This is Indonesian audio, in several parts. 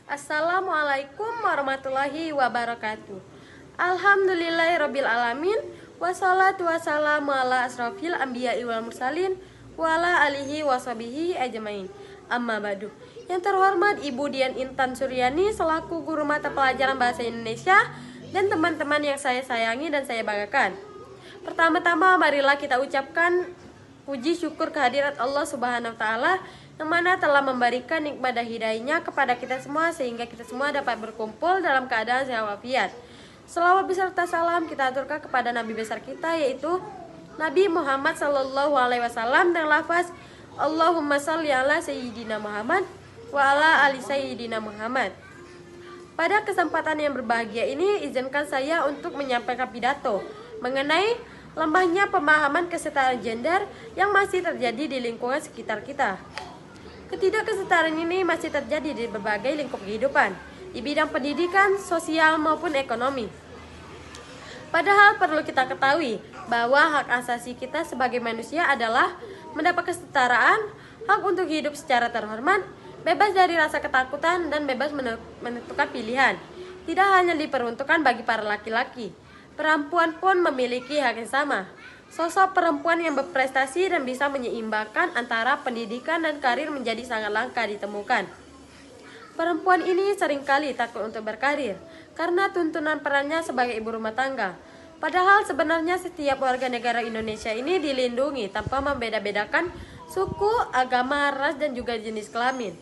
Assalamualaikum warahmatullahi wabarakatuh. Alhamdulillahirabbil alamin, wassalatu wassalamu ala asrofil anbiya'i wal mursalin wa ala alihi washabihi ajmain. Amma ba'du. Yang terhormat Ibu Dian Intan Suryani selaku guru mata pelajaran bahasa Indonesia dan teman-teman yang saya sayangi dan saya banggakan. Pertama-tama marilah kita ucapkan puji syukur kehadirat Allah Subhanahu wa taala yang mana telah memberikan nikmat dan hidayahnya kepada kita semua sehingga kita semua dapat berkumpul dalam keadaan sehat walafiat. Selawat beserta salam kita aturkan kepada Nabi besar kita yaitu Nabi Muhammad sallallahu alaihi wasallam dengan lafaz Allahumma shalli ala sayyidina Muhammad wa ala ali sayyidina Muhammad. Pada kesempatan yang berbahagia ini izinkan saya untuk menyampaikan pidato mengenai lemahnya pemahaman kesetaraan gender yang masih terjadi di lingkungan sekitar kita. Ketidakkesetaraan ini masih terjadi di berbagai lingkup kehidupan, di bidang pendidikan, sosial maupun ekonomi. Padahal perlu kita ketahui bahwa hak asasi kita sebagai manusia adalah mendapat kesetaraan, hak untuk hidup secara terhormat, bebas dari rasa ketakutan, dan bebas menentukan pilihan. Tidak hanya diperuntukkan bagi para laki-laki, perempuan pun memiliki hak yang sama. Sosok perempuan yang berprestasi dan bisa menyeimbangkan antara pendidikan dan karir menjadi sangat langka ditemukan. Perempuan ini seringkali takut untuk berkarir karena tuntunan perannya sebagai ibu rumah tangga. Padahal sebenarnya setiap warga negara Indonesia ini dilindungi tanpa membeda-bedakan suku, agama, ras, dan juga jenis kelamin.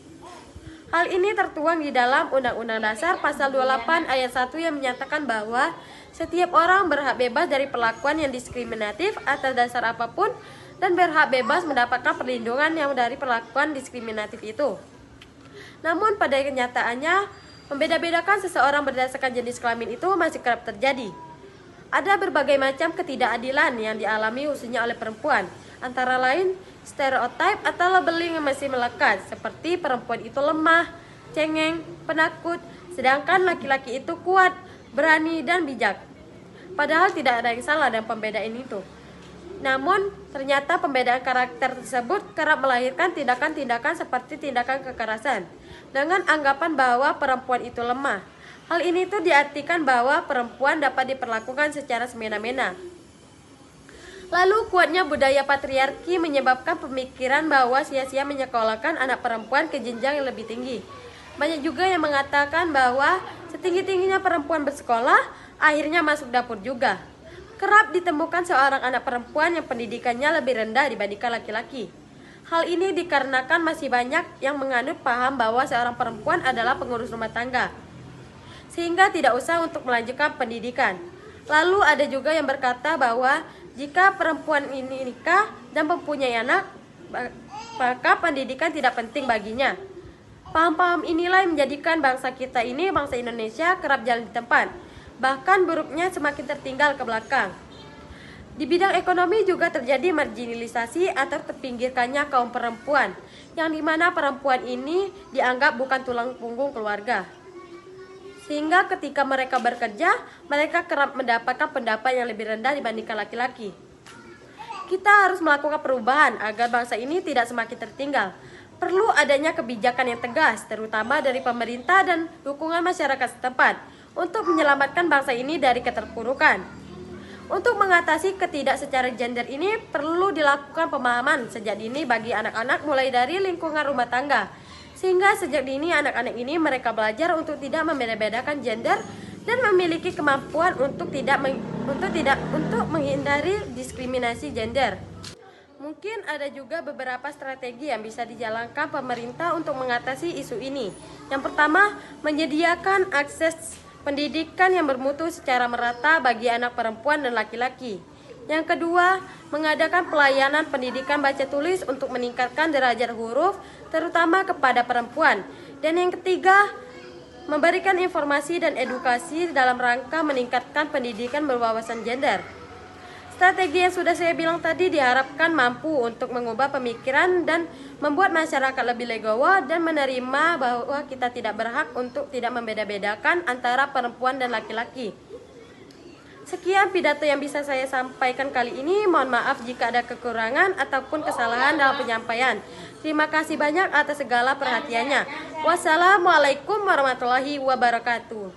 Hal ini tertuang di dalam Undang-Undang Dasar Pasal 28 Ayat 1 yang menyatakan bahwa setiap orang berhak bebas dari perlakuan yang diskriminatif atas dasar apapun dan berhak bebas mendapatkan perlindungan yang dari perlakuan diskriminatif itu. Namun pada kenyataannya, membeda-bedakan seseorang berdasarkan jenis kelamin itu masih kerap terjadi. Ada berbagai macam ketidakadilan yang dialami khususnya oleh perempuan, antara lain stereotip atau labeling yang masih melekat, seperti perempuan itu lemah, cengeng, penakut, sedangkan laki-laki itu kuat, berani, dan bijak. Padahal tidak ada yang salah dengan pembedaan itu. Namun, ternyata pembedaan karakter tersebut kerap melahirkan tindakan-tindakan seperti tindakan kekerasan dengan anggapan bahwa perempuan itu lemah. Hal ini tuh diartikan bahwa perempuan dapat diperlakukan secara semena-mena. Lalu kuatnya budaya patriarki menyebabkan pemikiran bahwa sia-sia menyekolahkan anak perempuan ke jenjang yang lebih tinggi. Banyak juga yang mengatakan bahwa setinggi-tingginya perempuan bersekolah, akhirnya masuk dapur juga. Kerap ditemukan seorang anak perempuan yang pendidikannya lebih rendah dibandingkan laki-laki. Hal ini dikarenakan masih banyak yang menganut paham bahwa seorang perempuan adalah pengurus rumah tangga, sehingga tidak usah untuk melanjutkan pendidikan. Lalu ada juga yang berkata bahwa jika perempuan ini nikah dan mempunyai anak, maka pendidikan tidak penting baginya. Paham-paham inilah yang menjadikan bangsa kita ini, bangsa Indonesia, kerap jalan di tempat. Bahkan buruknya semakin tertinggal ke belakang. Di bidang ekonomi juga terjadi marginalisasi atau terpinggirkannya kaum perempuan, yang dimana perempuan ini dianggap bukan tulang punggung keluarga. Sehingga ketika mereka bekerja, mereka kerap mendapatkan pendapat yang lebih rendah dibandingkan laki-laki. Kita harus melakukan perubahan agar bangsa ini tidak semakin tertinggal. Perlu adanya kebijakan yang tegas, terutama dari pemerintah dan dukungan masyarakat setempat, untuk menyelamatkan bangsa ini dari keterpurukan. Untuk mengatasi ketidaksetaraan gender ini, perlu dilakukan pemahaman sejak dini bagi anak-anak mulai dari lingkungan rumah tangga. Sehingga sejak dini anak-anak ini mereka belajar untuk tidak membeda-bedakan gender dan memiliki kemampuan untuk menghindari diskriminasi gender. Mungkin ada juga beberapa strategi yang bisa dijalankan pemerintah untuk mengatasi isu ini. Yang pertama, menyediakan akses pendidikan yang bermutu secara merata bagi anak perempuan dan laki-laki. Yang kedua, mengadakan pelayanan pendidikan baca tulis untuk meningkatkan derajat huruf, terutama kepada perempuan. Dan yang ketiga, memberikan informasi dan edukasi dalam rangka meningkatkan pendidikan berwawasan gender. Strategi yang sudah saya bilang tadi diharapkan mampu untuk mengubah pemikiran dan membuat masyarakat lebih legowo dan menerima bahwa kita tidak berhak untuk tidak membeda-bedakan antara perempuan dan laki-laki. Sekian pidato yang bisa saya sampaikan kali ini. Mohon maaf jika ada kekurangan ataupun kesalahan dalam penyampaian. Terima kasih banyak atas segala perhatiannya. Wassalamualaikum warahmatullahi wabarakatuh.